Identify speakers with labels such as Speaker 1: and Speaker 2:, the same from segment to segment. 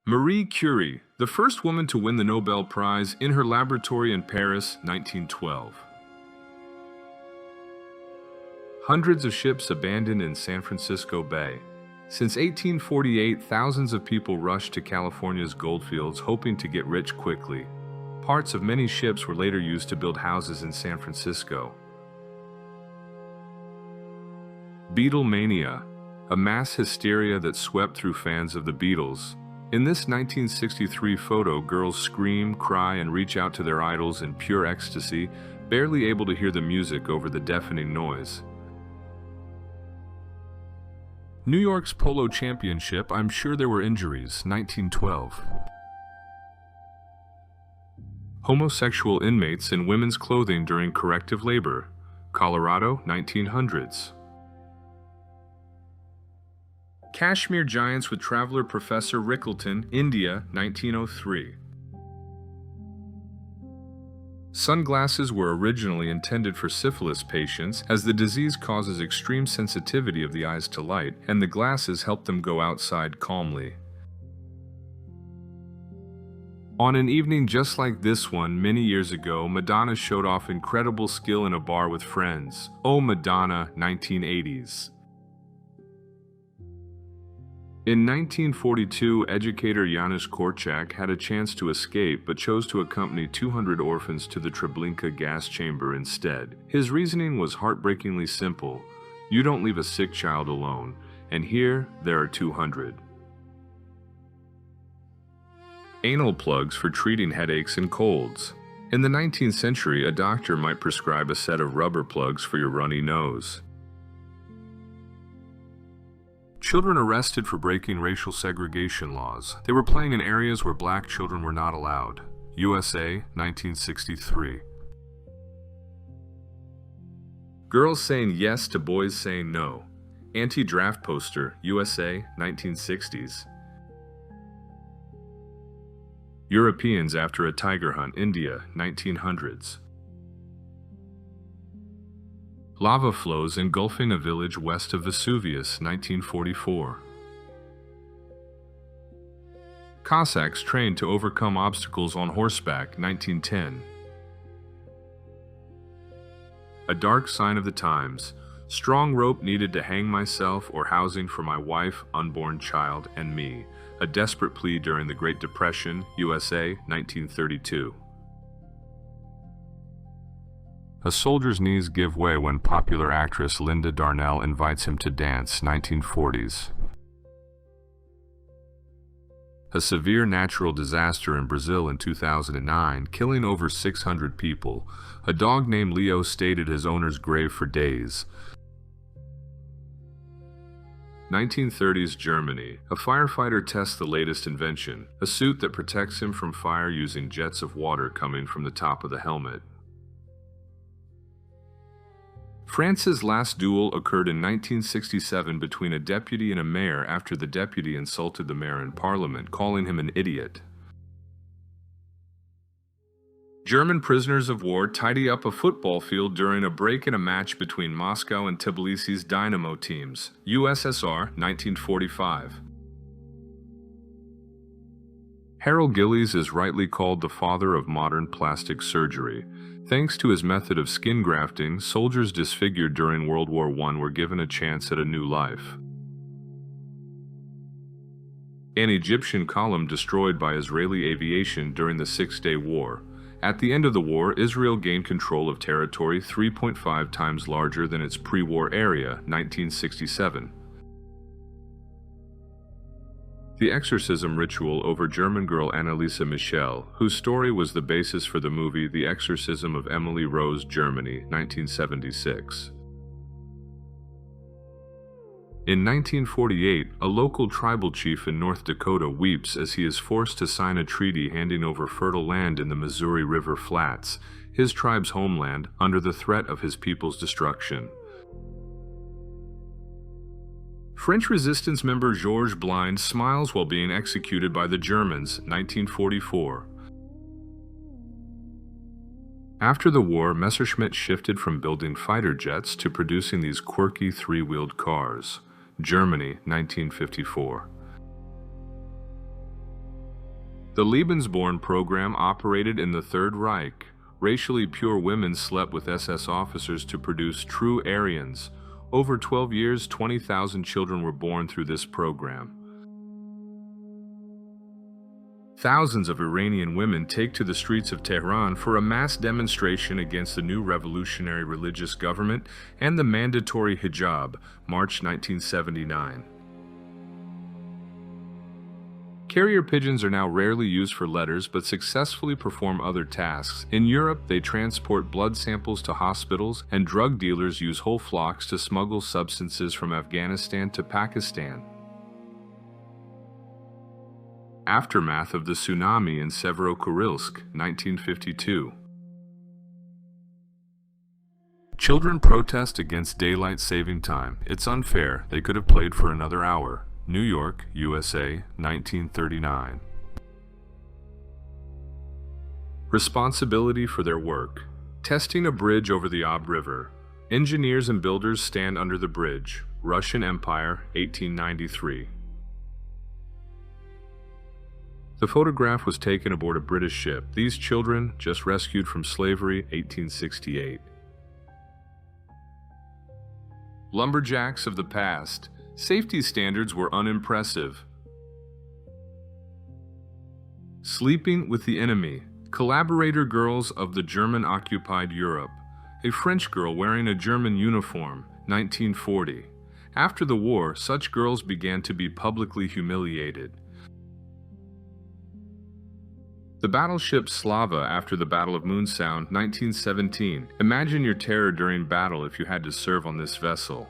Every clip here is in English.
Speaker 1: Marie Curie, the first woman to win the Nobel Prize in her laboratory in Paris, 1912. Hundreds of ships abandoned in San Francisco Bay. Since 1848, thousands of people rushed to California's goldfields hoping to get rich quickly. Parts of many ships were later used to build houses in San Francisco. Beatlemania, a mass hysteria that swept through fans of the Beatles. In this 1963 photo, girls scream, cry, and reach out to their idols in pure ecstasy, barely able to hear the music over the deafening noise. New York's Polo Championship, I'm sure there were injuries, 1912. Homosexual inmates in women's clothing during corrective labor, Colorado, 1900s. Kashmir giants with traveler Professor Rickleton, India, 1903. Sunglasses were originally intended for syphilis patients, as the disease causes extreme sensitivity of the eyes to light, and the glasses help them go outside calmly. On an evening just like this one, many years ago, Madonna showed off incredible skill in a bar with friends. Oh Madonna, 1980s. In 1942, educator Janusz Korczak had a chance to escape but chose to accompany 200 orphans to the Treblinka gas chamber instead. His reasoning was heartbreakingly simple. You don't leave a sick child alone, and here there are 200. Anal plugs for treating headaches and colds. In the 19th century, a doctor might prescribe a set of rubber plugs for your runny nose. Children arrested for breaking racial segregation laws. They were playing in areas where black children were not allowed. USA, 1963. Girls saying yes to boys saying no. Anti-draft poster, USA, 1960s. Europeans after a tiger hunt, India, 1900s. Lava flows engulfing a village west of Vesuvius, 1944. Cossacks trained to overcome obstacles on horseback, 1910. A dark sign of the times. Strong rope needed to hang myself or housing for my wife, unborn child, and me. A desperate plea during the Great Depression, USA, 1932. A soldier's knees give way when popular actress Linda Darnell invites him to dance, 1940s. A severe natural disaster in Brazil in 2009, killing over 600 people. A dog named Leo stayed at his owner's grave for days. 1930s Germany. A firefighter tests the latest invention, a suit that protects him from fire using jets of water coming from the top of the helmet. France's last duel occurred in 1967 between a deputy and a mayor after the deputy insulted the mayor in parliament, calling him an idiot. German prisoners of war tidy up a football field during a break in a match between Moscow and Tbilisi's Dynamo teams, USSR, 1945. Harold Gillies is rightly called the father of modern plastic surgery. Thanks to his method of skin grafting, soldiers disfigured during World War I were given a chance at a new life. An Egyptian column destroyed by Israeli aviation during the Six-Day War. At the end of the war, Israel gained control of territory 3.5 times larger than its pre-war area, 1967. The exorcism ritual over German girl Anneliese Michel, whose story was the basis for the movie The Exorcism of Emily Rose, Germany, 1976. In 1948, a local tribal chief in North Dakota weeps as he is forced to sign a treaty handing over fertile land in the Missouri River Flats, his tribe's homeland, under the threat of his people's destruction. French resistance member Georges Blind smiles while being executed by the Germans, 1944. After the war, Messerschmitt shifted from building fighter jets to producing these quirky three-wheeled cars. Germany, 1954. The Lebensborn program operated in the Third Reich. Racially pure women slept with SS officers to produce true Aryans. Over 12 years, 20,000 children were born through this program. Thousands of Iranian women take to the streets of Tehran for a mass demonstration against the new revolutionary religious government and the mandatory hijab, March 1979. Carrier pigeons are now rarely used for letters but successfully perform other tasks. In Europe, they transport blood samples to hospitals, and drug dealers use whole flocks to smuggle substances from Afghanistan to Pakistan. Aftermath of the tsunami in Severokurilsk, 1952. Children protest against daylight saving time. It's unfair. They could have played for another hour. New York, USA, 1939. Responsibility for their work. Testing a bridge over the Ob River. Engineers and builders stand under the bridge. Russian Empire, 1893. The photograph was taken aboard a British ship. These children, just rescued from slavery, 1868. Lumberjacks of the past. Safety standards were unimpressive. Sleeping with the enemy. Collaborator girls of the German-occupied Europe. A French girl wearing a German uniform, 1940. After the war, such girls began to be publicly humiliated. The battleship Slava after the Battle of Moonsound, 1917. Imagine your terror during battle if you had to serve on this vessel.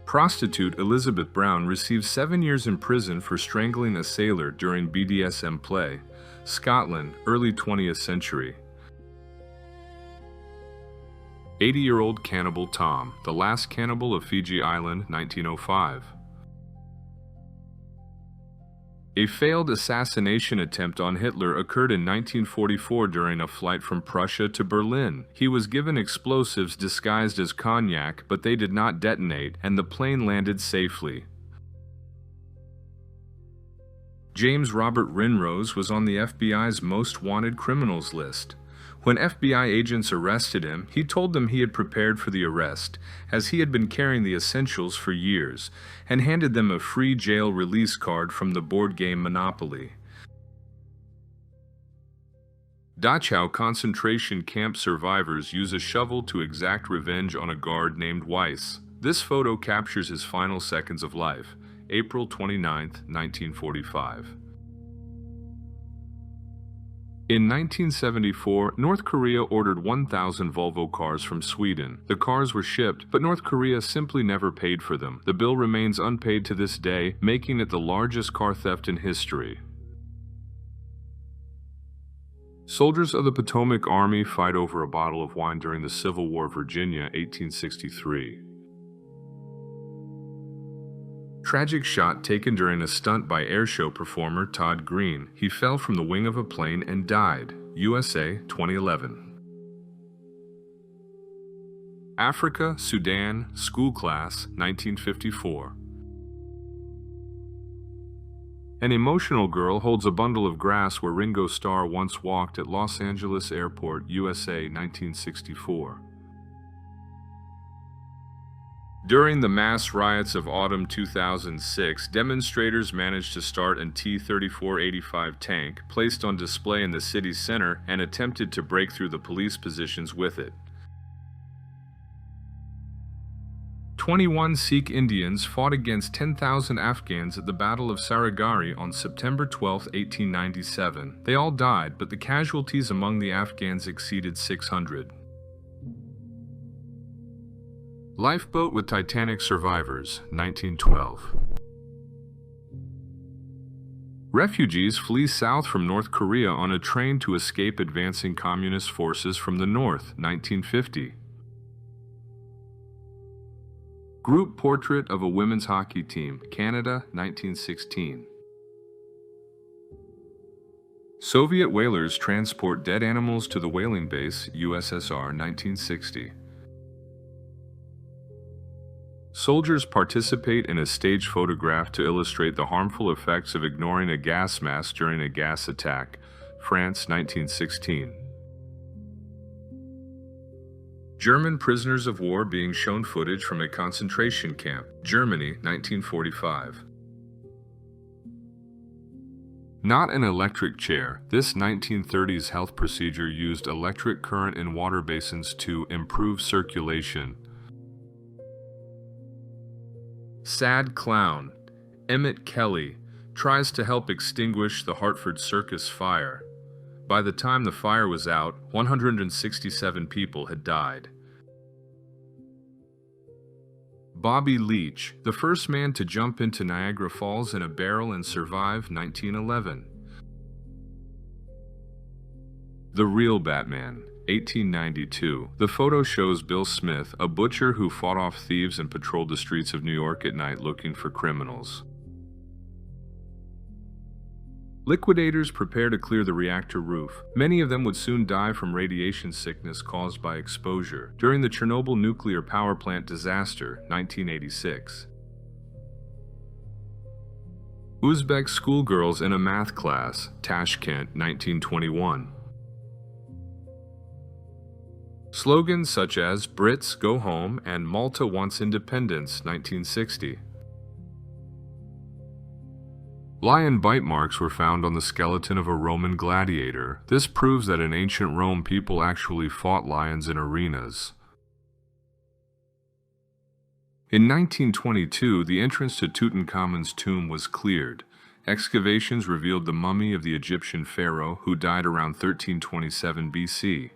Speaker 1: Prostitute Elizabeth Brown received 7 years in prison for strangling a sailor during BDSM play. Scotland, early 20th century. 80-year-old cannibal Tom, the last cannibal of Fiji Island, 1905. A failed assassination attempt on Hitler occurred in 1944 during a flight from Prussia to Berlin. He was given explosives disguised as cognac, but they did not detonate, and the plane landed safely. James Robert Rinrose was on the FBI's most wanted criminals list. When FBI agents arrested him, he told them he had prepared for the arrest, as he had been carrying the essentials for years, and handed them a free jail release card from the board game Monopoly. Dachau concentration camp survivors use a shovel to exact revenge on a guard named Weiss. This photo captures his final seconds of life, April 29, 1945. In 1974, North Korea ordered 1,000 Volvo cars from Sweden. The cars were shipped, but North Korea simply never paid for them. The bill remains unpaid to this day, making it the largest car theft in history. Soldiers of the Potomac Army fight over a bottle of wine during the Civil War, Virginia, 1863. Tragic shot taken during a stunt by airshow performer Todd Green. He fell from the wing of a plane and died. USA, 2011. Africa, Sudan, school class, 1954. An emotional girl holds a bundle of grass where Ringo Starr once walked at Los Angeles Airport, USA, 1964. During the mass riots of autumn 2006, demonstrators managed to start an T-3485 tank, placed on display in the city's center, and attempted to break through the police positions with it. 21 Sikh Indians fought against 10,000 Afghans at the Battle of Sarigari on September 12, 1897. They all died, but the casualties among the Afghans exceeded 600. Lifeboat with Titanic survivors, 1912. Refugees flee south from North Korea on a train to escape advancing communist forces from the north, 1950. Group portrait of a women's hockey team, Canada, 1916. Soviet whalers transport dead animals to the whaling base, USSR, 1960. Soldiers participate in a stage photograph to illustrate the harmful effects of ignoring a gas mask during a gas attack. France, 1916. German prisoners of war being shown footage from a concentration camp. Germany, 1945. Not an electric chair. This 1930s health procedure used electric current in water basins to improve circulation. Sad clown. Emmett Kelly tries to help extinguish the Hartford Circus fire. By the time the fire was out, 167 people had died. Bobby Leach, the first man to jump into Niagara Falls in a barrel and survive, 1911. The Real Batman, 1892. The photo shows Bill Smith, a butcher who fought off thieves and patrolled the streets of New York at night looking for criminals. Liquidators prepare to clear the reactor roof. Many of them would soon die from radiation sickness caused by exposure. During the Chernobyl nuclear power plant disaster, 1986. Uzbek schoolgirls in a math class, Tashkent, 1921. Slogans such as "Brits, go home" and "Malta wants independence," 1960. Lion bite marks were found on the skeleton of a Roman gladiator. This proves that in ancient Rome people actually fought lions in arenas. In 1922, the entrance to Tutankhamun's tomb was cleared. Excavations revealed the mummy of the Egyptian pharaoh who died around 1327 BC.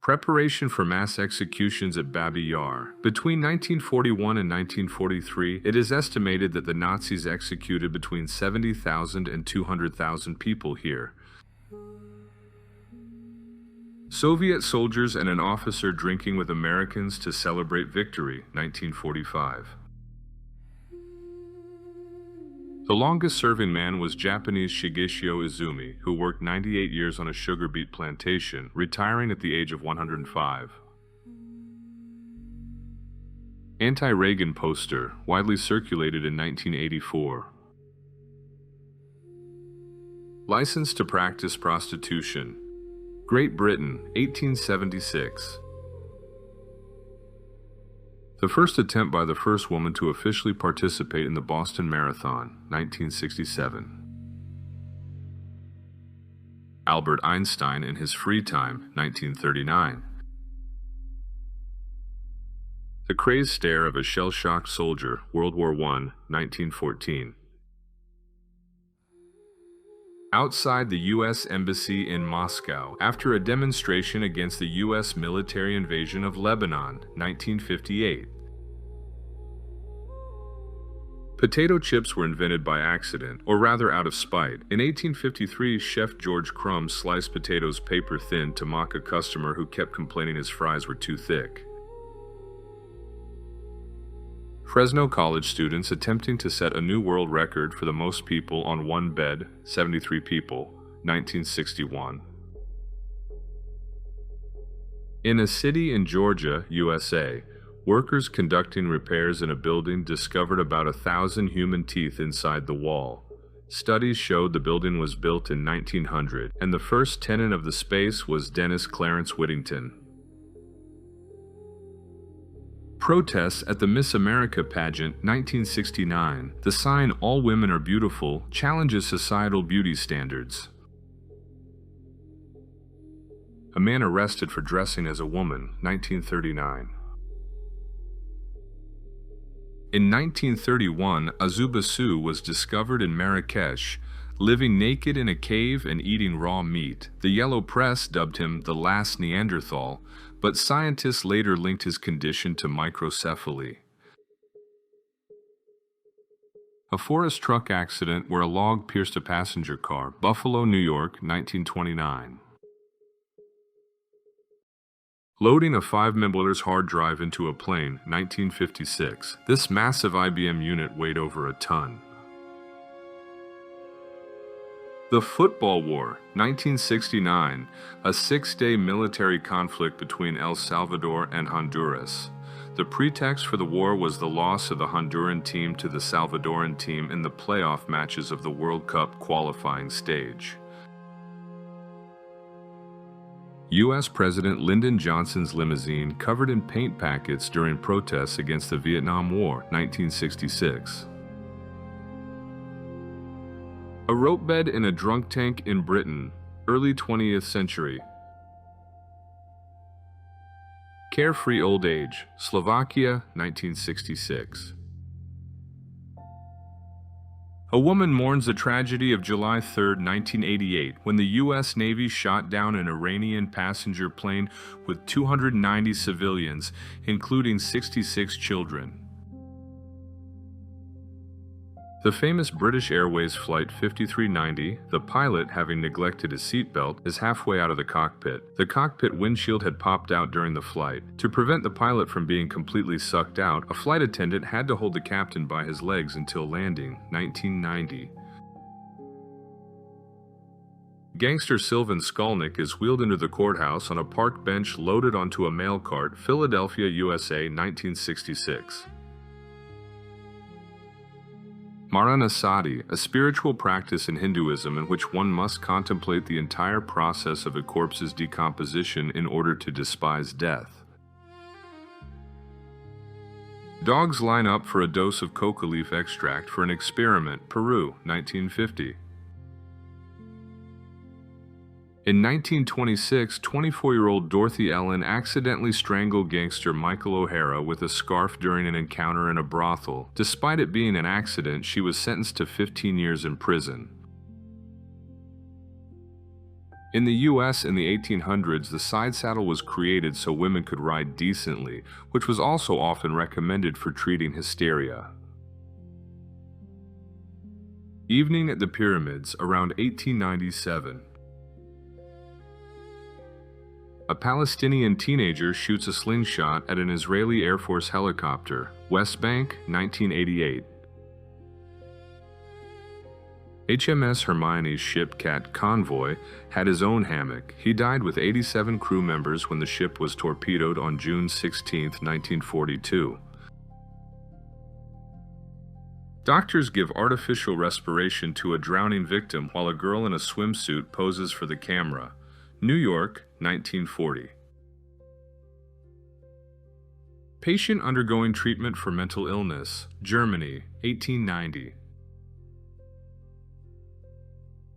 Speaker 1: Preparation for mass executions at Babi Yar. Between 1941 and 1943, it is estimated that the Nazis executed between 70,000 and 200,000 people here. Soviet soldiers and an officer drinking with Americans to celebrate victory, 1945. The longest-serving man was Japanese Shigeshio Izumi, who worked 98 years on a sugar beet plantation, retiring at the age of 105. Anti-Reagan poster, widely circulated in 1984. License to practice prostitution. Great Britain, 1876. The first attempt by the first woman to officially participate in the Boston Marathon, 1967. Albert Einstein in his free time, 1939. The crazed stare of a shell-shocked soldier, World War I, 1914. Outside the U.S. Embassy in Moscow, after a demonstration against the U.S. military invasion of Lebanon, 1958. Potato chips were invented by accident, or rather out of spite. In 1853, Chef George Crumb sliced potatoes paper thin to mock a customer who kept complaining his fries were too thick. Fresno College students attempting to set a new world record for the most people on one bed, 73 people, 1961. In a city in Georgia, USA, workers conducting repairs in a building discovered about 1,000 human teeth inside the wall. Studies showed the building was built in 1900, and the first tenant of the space was Dennis Clarence Whittington. Protests at the Miss America pageant, 1969. The sign "All women are beautiful" challenges societal beauty standards. A man arrested for dressing as a woman, 1939. In 1931, Azubasu was discovered in Marrakesh, living naked in a cave and eating raw meat. The yellow press dubbed him the last Neanderthal, but scientists later linked his condition to microcephaly. A forest truck accident where a log pierced a passenger car, Buffalo, New York, 1929. Loading a 5 MB hard drive into a plane, 1956. This massive IBM unit weighed over a ton. The Football War, 1969, a six-day military conflict between El Salvador and Honduras. The pretext for the war was the loss of the Honduran team to the Salvadoran team in the playoff matches of the World Cup qualifying stage. U.S. President Lyndon Johnson's limousine covered in paint packets during protests against the Vietnam War, 1966. A rope bed in a drunk tank in Britain, early 20th century. Carefree old age, Slovakia, 1966. A woman mourns the tragedy of July 3, 1988, when the U.S. Navy shot down an Iranian passenger plane with 290 civilians, including 66 children. The famous British Airways Flight 5390, the pilot, having neglected his seatbelt, is halfway out of the cockpit. The cockpit windshield had popped out during the flight. To prevent the pilot from being completely sucked out, a flight attendant had to hold the captain by his legs until landing, 1990. Gangster Sylvan Skolnick is wheeled into the courthouse on a park bench loaded onto a mail cart, Philadelphia, USA, 1966. Maranasati, a spiritual practice in Hinduism in which one must contemplate the entire process of a corpse's decomposition in order to despise death. Dogs line up for a dose of coca leaf extract for an experiment, Peru, 1950. In 1926, 24-year-old Dorothy Ellen accidentally strangled gangster Michael O'Hara with a scarf during an encounter in a brothel. Despite it being an accident, she was sentenced to 15 years in prison. In the U.S. in the 1800s, the side saddle was created so women could ride decently, which was also often recommended for treating hysteria. Evening at the Pyramids, around 1897. A Palestinian teenager shoots a slingshot at an Israeli Air Force helicopter, West Bank, 1988. HMS Hermione's ship Cat Convoy had his own hammock. He died with 87 crew members when the ship was torpedoed on June 16, 1942. Doctors give artificial respiration to a drowning victim while a girl in a swimsuit poses for the camera. New York, 1940. Patient undergoing treatment for mental illness, Germany, 1890.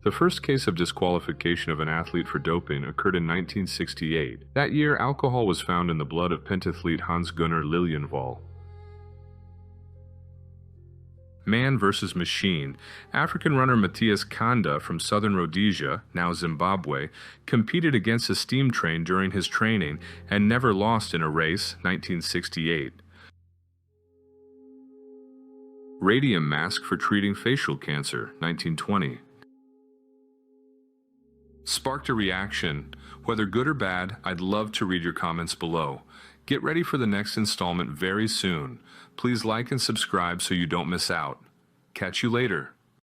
Speaker 1: The first case of disqualification of an athlete for doping occurred in 1968. That year, alcohol was found in the blood of pentathlete Hans-Gunnar Lilienthal. Man versus Machine. African runner Matthias Kanda from southern Rhodesia, now Zimbabwe, competed against a steam train during his training and never lost in a race, 1968. Radium mask for treating facial cancer, 1920. Sparked a reaction. Whether good or bad, I'd love to read your comments below. Get ready for the next installment very soon. Please like and subscribe so you don't miss out. Catch you later.